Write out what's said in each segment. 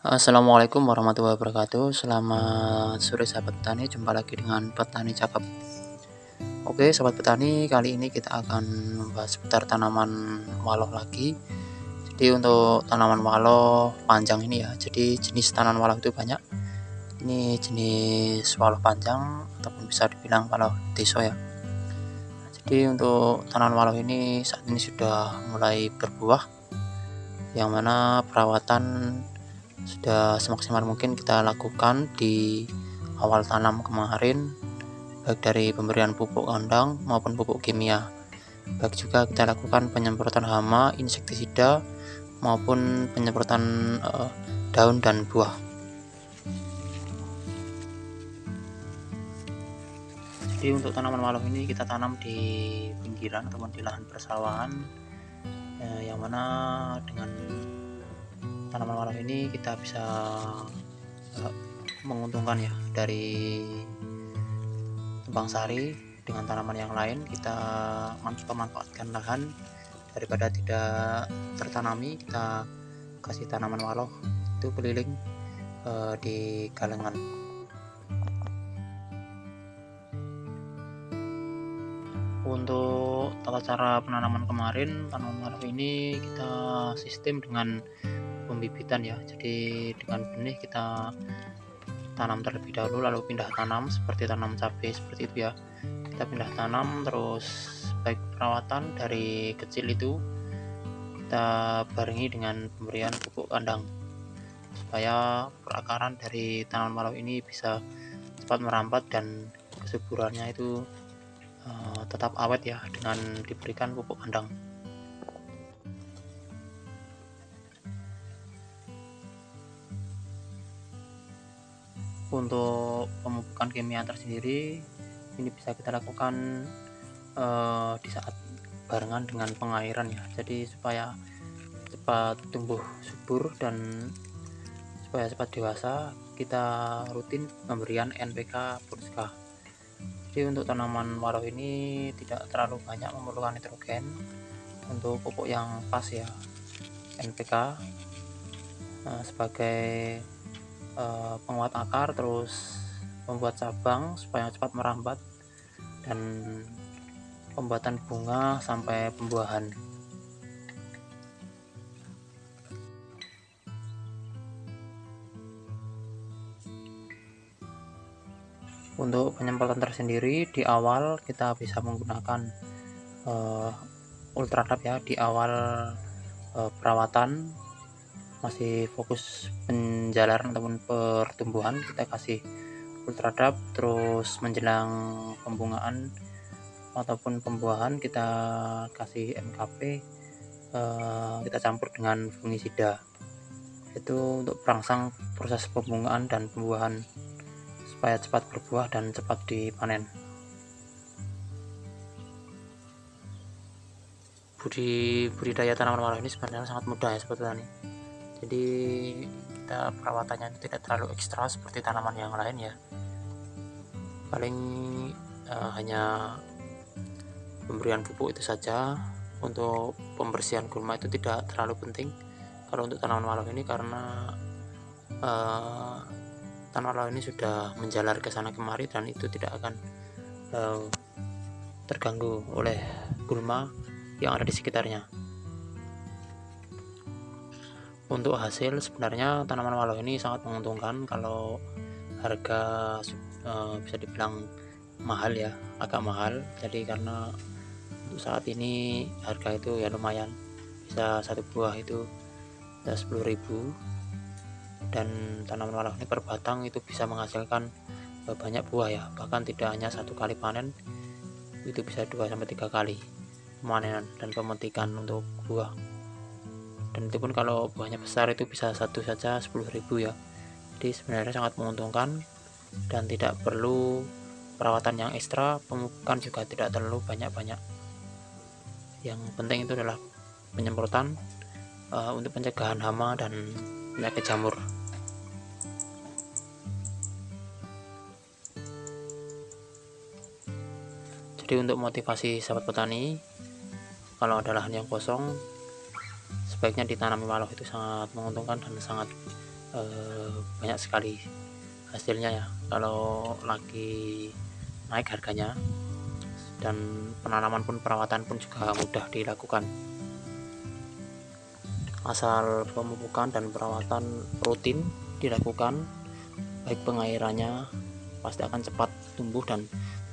Assalamualaikum warahmatullahi wabarakatuh. Selamat sore sahabat petani, jumpa lagi dengan Petani Cakep. Oke, sahabat petani, kali ini kita akan membahas seputar tanaman waloh lagi. Jadi untuk tanaman waloh panjang ini ya, jadi jenis tanaman waloh itu banyak. Ini jenis waloh panjang ataupun bisa dibilang waloh deso ya. Jadi untuk tanaman waloh ini saat ini sudah mulai berbuah, yang mana perawatan sudah semaksimal mungkin kita lakukan di awal tanam kemarin, baik dari pemberian pupuk kandang maupun pupuk kimia. Baik juga kita lakukan penyemprotan hama, insektisida maupun penyemprotan daun dan buah. Jadi untuk tanaman waloh ini kita tanam di pinggiran ataupun di lahan persawahan, yang mana dengan tanaman waloh ini kita bisa menguntungkan ya dari tumpang sari dengan tanaman yang lain. Kita memanfaatkan lahan daripada tidak tertanami, kita kasih tanaman waloh itu keliling di galengan. Untuk tata cara penanaman kemarin, tanaman waloh ini kita sistem dengan pembibitan ya, jadi dengan benih kita tanam terlebih dahulu lalu pindah tanam seperti tanam cabai seperti itu ya. Kita pindah tanam terus, baik perawatan dari kecil itu kita barengi dengan pemberian pupuk kandang supaya perakaran dari tanaman waloh ini bisa cepat merambat dan kesuburannya itu tetap awet ya dengan diberikan pupuk kandang. Untuk pemupukan kimia tersendiri ini bisa kita lakukan di saat barengan dengan pengairan ya, jadi supaya cepat tumbuh subur dan supaya cepat dewasa kita rutin pemberian NPK Purska. Jadi untuk tanaman waloh ini tidak terlalu banyak memerlukan nitrogen. Untuk pupuk yang pas ya NPK sebagai penguat akar, terus membuat cabang supaya cepat merambat, dan pembuatan bunga sampai pembuahan. Untuk penyemprotan tersendiri di awal kita bisa menggunakan Ultradap ya, di awal perawatan masih fokus penjalaran ataupun pertumbuhan kita kasih Ultradap, terus menjelang pembungaan ataupun pembuahan kita kasih MKP, kita campur dengan fungisida, itu untuk perangsang proses pembungaan dan pembuahan supaya cepat berbuah dan cepat dipanen. Budidaya tanaman waloh ini sebenarnya sangat mudah ya sobat petani. Jadi kita perawatannya tidak terlalu ekstra seperti tanaman yang lain ya, paling hanya pemberian pupuk itu saja. Untuk pembersihan gulma itu tidak terlalu penting kalau untuk tanaman waloh ini, karena tanaman waloh ini sudah menjalar ke sana kemari dan itu tidak akan terganggu oleh gulma yang ada di sekitarnya. Untuk hasil sebenarnya tanaman waloh ini sangat menguntungkan kalau harga bisa dibilang mahal ya, agak mahal. Jadi karena untuk saat ini harga itu ya lumayan, bisa satu buah itu 10.000, dan tanaman waloh ini per batang itu bisa menghasilkan banyak buah ya, bahkan tidak hanya satu kali panen, itu bisa 2-3 kali pemanenan dan pemetikan untuk buah. Dan itu pun kalau buahnya besar itu bisa satu saja 10.000 ya. Jadi sebenarnya sangat menguntungkan dan tidak perlu perawatan yang ekstra, pemupukan juga tidak terlalu banyak-banyak. Yang penting itu adalah penyemprotan untuk pencegahan hama dan penyakit jamur. Jadi untuk motivasi sahabat petani, kalau ada lahan yang kosong sebaiknya ditanami waloh, itu sangat menguntungkan dan sangat banyak sekali hasilnya ya kalau lagi naik harganya, dan penanaman pun perawatan pun juga mudah dilakukan. Asal pemupukan dan perawatan rutin dilakukan, baik pengairannya, pasti akan cepat tumbuh dan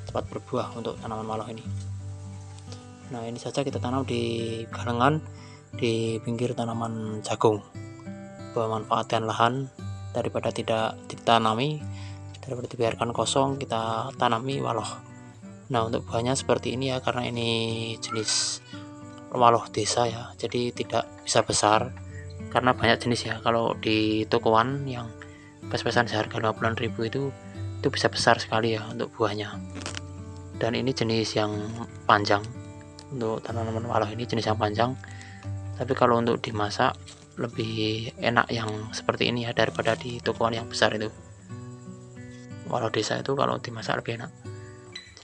cepat berbuah untuk tanaman mallow ini. Nah, ini saja kita tanam di galengan di pinggir tanaman jagung. Memanfaatkan lahan daripada tidak ditanami, daripada dibiarkan kosong, kita tanami wallow. Nah, untuk buahnya seperti ini ya, karena ini jenis wallow desa ya, jadi tidak bisa besar karena banyak jenis ya. Kalau di tokoan yang pas-pasan seharga 50.000 itu bisa besar sekali ya untuk buahnya. Dan ini jenis yang panjang, untuk tanaman wallow ini jenis yang panjang, tapi kalau untuk dimasak lebih enak yang seperti ini ya daripada di tokoan yang besar itu. Wallow desa itu kalau dimasak lebih enak.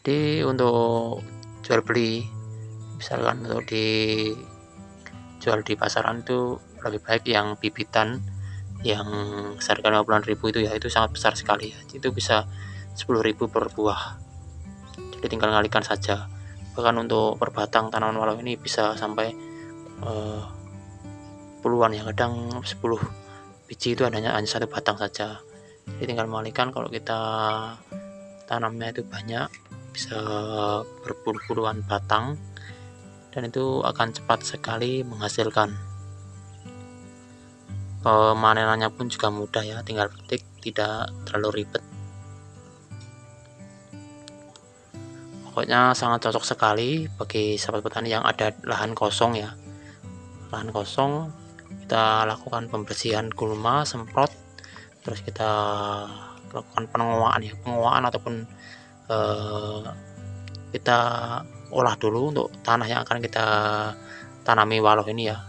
Jadi untuk jual beli, misalkan untuk dijual di pasaran itu lebih baik yang bibitan yang seharga 50.000 itu ya, itu sangat besar sekali ya, itu bisa 10.000 per buah, jadi tinggal ngalikan saja. Bahkan untuk per batang tanaman wallow ini bisa sampai puluhan ya, kadang 10 biji itu hanya satu batang saja, jadi tinggal mengalihkan. Kalau kita tanamnya itu banyak, bisa berpuluh-puluhan batang, dan itu akan cepat sekali menghasilkan. Pemanenannya pun juga mudah ya, tinggal petik, tidak terlalu ribet. Pokoknya sangat cocok sekali bagi sahabat petani yang ada lahan kosong ya. Lahan kosong, kita lakukan pembersihan gulma, semprot, terus kita lakukan penguaan ataupun kita olah dulu untuk tanah yang akan kita tanami wallow ini ya.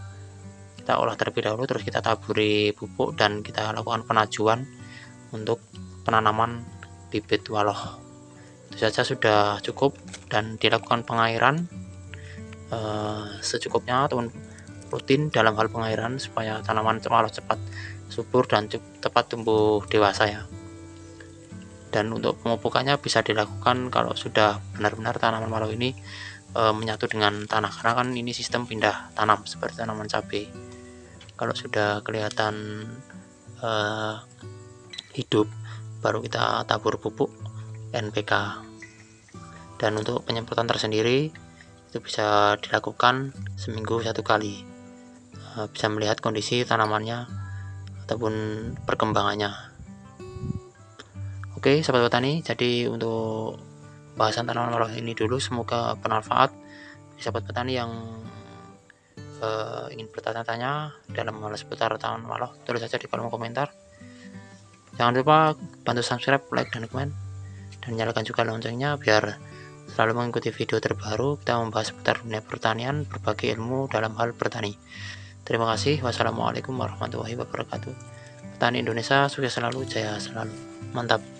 Kita olah terlebih dahulu, terus kita taburi pupuk dan kita lakukan penajuan untuk penanaman bibit wallow. Itu saja sudah cukup, dan dilakukan pengairan secukupnya ataupun rutin dalam hal pengairan supaya tanaman wallow cepat subur dan cepat tumbuh dewasa ya. Dan untuk pemupukannya bisa dilakukan kalau sudah benar-benar tanaman wallow ini menyatu dengan tanah, karena kan ini sistem pindah tanam seperti tanaman cabai. Kalau sudah kelihatan hidup, baru kita tabur pupuk NPK. Dan untuk penyemprotan tersendiri itu bisa dilakukan seminggu 1 kali, bisa melihat kondisi tanamannya ataupun perkembangannya. Oke sahabat petani, jadi untuk bahasan tanaman wallow ini dulu, semoga bermanfaat sahabat petani yang ingin bertanya-tanya dalam hal seputar tanaman wallow. Tulis saja di kolom komentar. Jangan lupa bantu subscribe, like, dan komen, dan nyalakan juga loncengnya biar selalu mengikuti video terbaru. Kita membahas seputar dunia pertanian, berbagai ilmu dalam hal bertani. Terima kasih. Wassalamualaikum warahmatullahi wabarakatuh. Petani Indonesia sukses selalu, jaya selalu. Mantap.